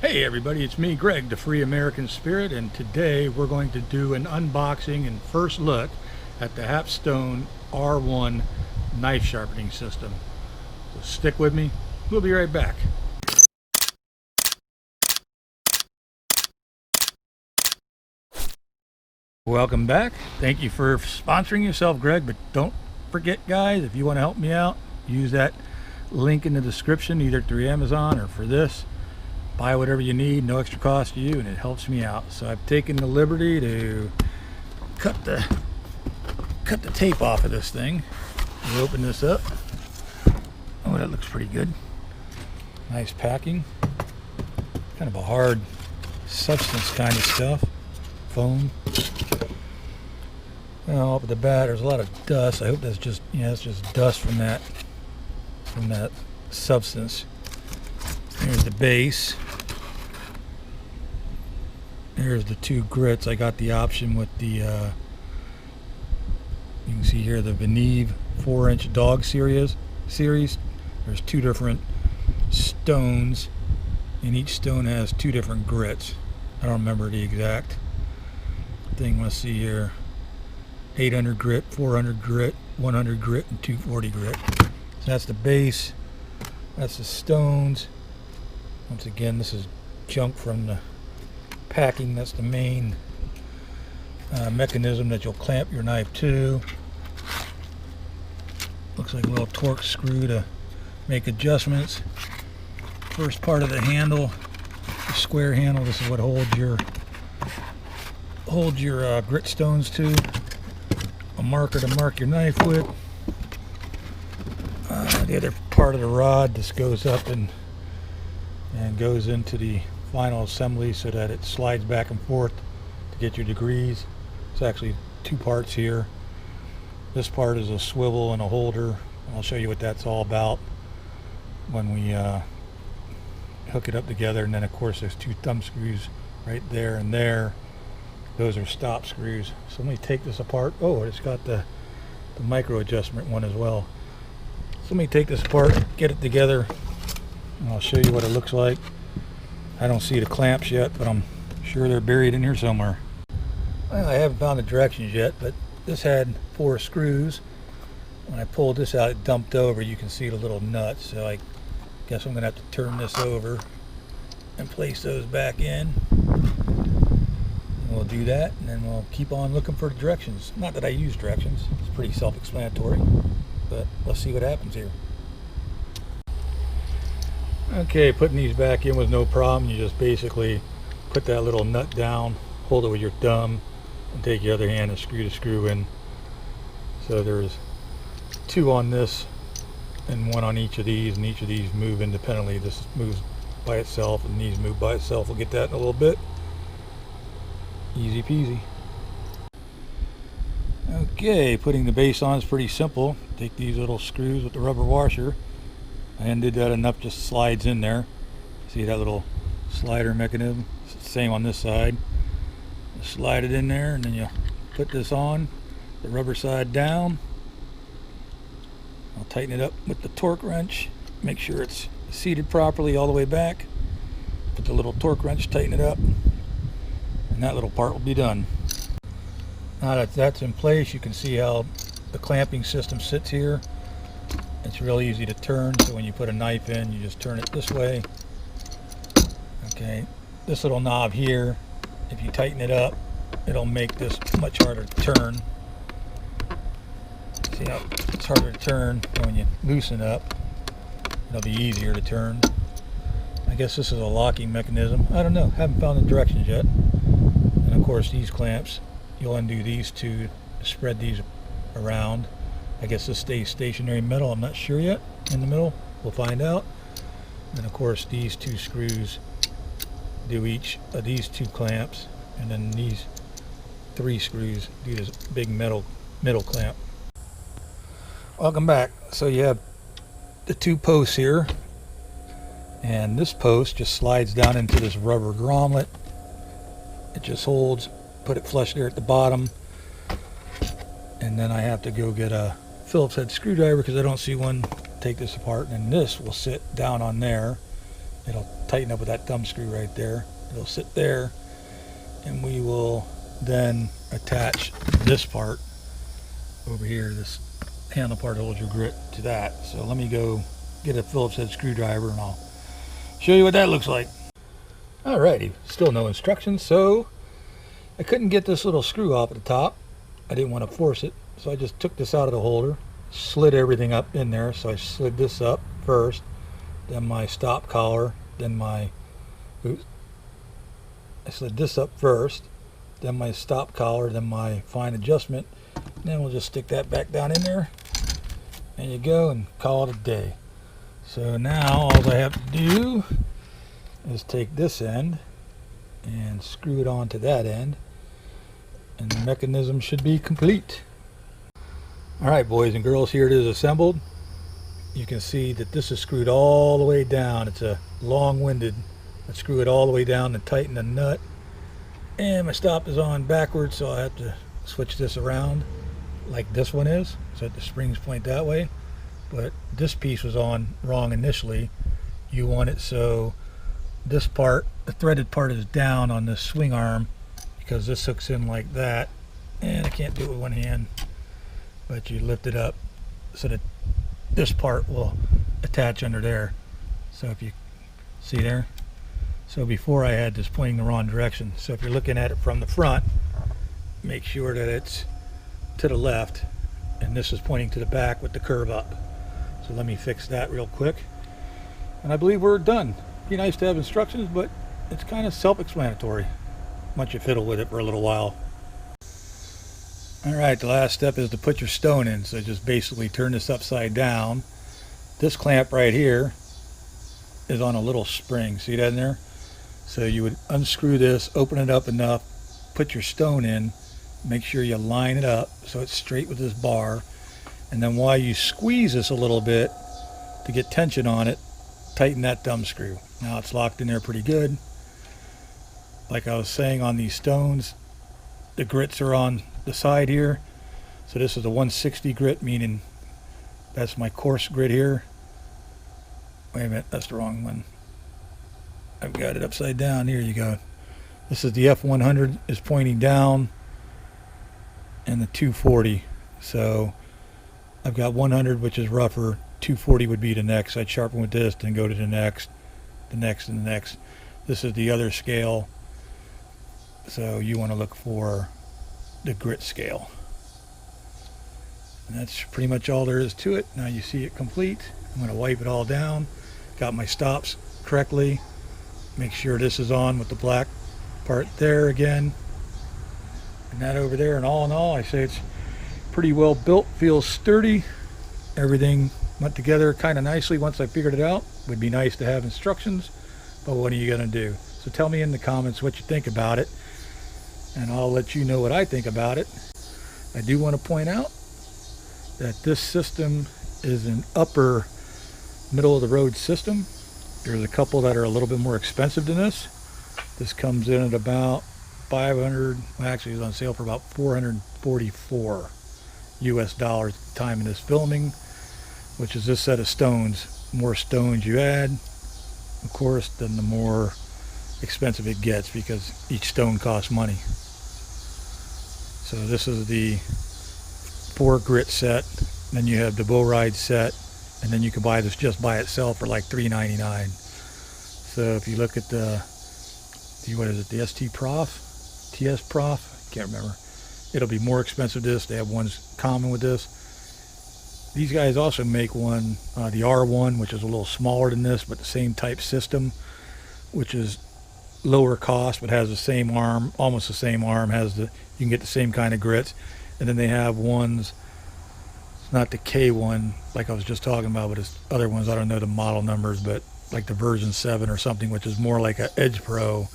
Hey everybody, it's me, Greg, the Free American Spirit, and today we're going to do an unboxing and first look at the Hapstone R1 knife sharpening system. So stick with me, we'll be right back. Welcome back. Thank you for sponsoring yourself, Greg, but don't forget, guys, if you want to help me out, use that link in the description, either through Amazon or for this. Buy whatever you need, no extra cost to you, and it helps me out. So I've taken the liberty to cut the tape off of this thing. We open this up. Oh, that looks pretty good. Nice packing. Kind of a hard substance kind of stuff. Foam. Well, up at the bat, there's a lot of dust. I hope that's just, it's just dust from that substance. Here's the base. Here's the two grits. I got the option with the, you can see here the Veneve 4-inch dog series. There's two different stones, and each stone has two different grits. I don't remember the exact thing. Let's see here. 800 grit, 400 grit, 100 grit, and 240 grit. So that's the base. That's the stones. Once again, this is junk from the packing. That's the main mechanism that you'll clamp your knife to. Looks like a little torque screw to make adjustments. First part of the handle, the square handle, this is what holds your grit stones to. A marker to mark your knife with. The other part of the rod, this goes up and goes into the final assembly so that it slides back and forth to get your degrees. It's actually two parts here. This part is a swivel and a holder. I'll show you what that's all about when we hook it up together. And then of course there's two thumb screws right there and there. Those are stop screws. So let me take this apart. Oh, it's got the micro adjustment one as well. So let me take this apart, get it together, and I'll show you what it looks like. I don't see the clamps yet, but I'm sure they're buried in here somewhere. Well, I haven't found the directions yet, but this had 4 screws. When I pulled this out, it dumped over. You can see the little nuts, so I guess I'm going to have to turn this over and place those back in. And we'll do that, and then we'll keep on looking for directions. Not that I use directions, it's pretty self-explanatory, but let's see what happens here. Okay, putting these back in was no problem. You just basically put that little nut down, hold it with your thumb, and take your other hand and screw the screw in. So there's 2 on this and 1 on each of these, and each of these move independently. This moves by itself and these move by itself. We'll get that in a little bit. Easy peasy. Okay, putting the base on is pretty simple. Take these little screws with the rubber washer. I undid that enough, just slides in there. See that little slider mechanism? It's the same on this side. You slide it in there, and then you put this on, the rubber side down. I'll tighten it up with the torque wrench. Make sure it's seated properly all the way back. Put the little torque wrench, tighten it up, and that little part will be done. Now that that's in place, you can see how the clamping system sits here. It's real easy to turn, so when you put a knife in, you just turn it this way. Okay, this little knob here, if you tighten it up, it'll make this much harder to turn. See how it's harder to turn, and when you loosen up, it'll be easier to turn. I guess this is a locking mechanism. I don't know, haven't found the directions yet. And of course these clamps, you'll undo these two, spread these around. I guess this stays stationary metal, I'm not sure yet. In the middle, we'll find out. And of course these 2 screws do each of these 2 clamps, and then these 3 screws do this big middle clamp. Welcome back. So you have the 2 posts here, and this post just slides down into this rubber grommet. It just holds, put it flush there at the bottom, and then I have to go get a Phillips head screwdriver because I don't see one. Take this apart, and this will sit down on there, It'll tighten up with that thumb screw right there. It'll sit there, and we will then attach this part over here, this handle part that holds your grit, to that. So let me go get a Phillips head screwdriver and I'll show you what that looks like. Alrighty, still no instructions, so I couldn't get this little screw off at the top. I didn't want to force it, so I just took this out of the holder, slid everything up in there. So I slid this up first, then my stop collar, then my, I slid this up first, then my stop collar, then my fine adjustment, and then we'll just stick that back down in there. There you go, and call it a day. So now all I have to do is take this end and screw it onto that end, and the mechanism should be complete. Alright, boys and girls, here it is assembled. You can see that this is screwed all the way down. It's a long-winded. Let's screw it all the way down to tighten the nut. And my stop is on backwards, so I have to switch this around like this one is, so that the springs point that way. But this piece was on wrong initially. You want it so this part, the threaded part, is down on this swing arm, because this hooks in like that, and I can't do it with one hand, but you lift it up so that this part will attach under there. So if you see there, so before I had this pointing the wrong direction. So if you're looking at it from the front, make sure that it's to the left, and this is pointing to the back with the curve up. So let me fix that real quick, and I believe we're done. Be nice to have instructions, but it's kind of self-explanatory once you fiddle with it for a little while. Alright, the last step is to put your stone in. So just basically turn this upside down. This clamp right here is on a little spring. See that in there? So you would unscrew this, open it up enough, put your stone in, make sure you line it up so it's straight with this bar, and then while you squeeze this a little bit to get tension on it, tighten that thumb screw. Now it's locked in there pretty good. Like I was saying, on these stones, the grits are on the side here. So this is a 160 grit, meaning that's my coarse grit here. Wait a minute, that's the wrong one. I've got it upside down. Here you go. This is the F100 is pointing down, and the 240. So I've got 100, which is rougher. 240 would be the next. I'd sharpen with this, then go to the next, the next, and the next. This is the other scale. So you want to look for the grit scale. And that's pretty much all there is to it. Now you see it complete. I'm going to wipe it all down. Got my stops correctly. Make sure this is on with the black part there again, and that over there. And all in all, I say it's pretty well built, feels sturdy. Everything went together kind of nicely once I figured it out. Would be nice to have instructions, but what are you going to do? So tell me in the comments what you think about it, and I'll let you know what I think about it. I do want to point out that this system is an upper middle of the road system. There's a couple that are a little bit more expensive than this. This comes in at about 500, well, actually it was on sale for about 444 US dollars at the time of this filming, which is this set of stones. The more stones you add, of course, then the more expensive it gets, because each stone costs money. So this is the 4 grit set, then you have the Boride set, and then you can buy this just by itself for like $3.99. So if you look at the what is it, the TS Prof, can't remember, it'll be more expensive than this. They have ones common with this. These guys also make one, the R1, which is a little smaller than this, but the same type system, which is lower cost, but has the same arm, almost the same arm, has the, you can get the same kind of grits. And then they have ones, it's not the K1 like I was just talking about, but it's other ones, I don't know the model numbers, but like the version 7 or something, which is more like a Edge Pro,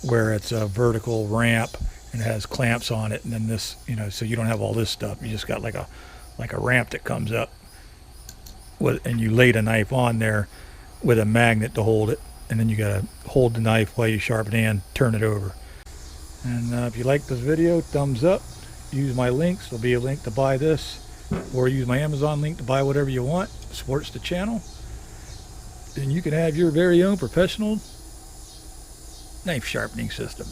where it's a vertical ramp and it has clamps on it. And then this, you know, so you don't have all this stuff. You just got like a ramp that comes up with, and you laid a knife on there with a magnet to hold it, and then you got to hold the knife while you sharpen and turn it over. And if you like this video, thumbs up. Use my links. There'll be a link to buy this, or use my Amazon link to buy whatever you want. Supports the channel. then you can have your very own professional knife sharpening system.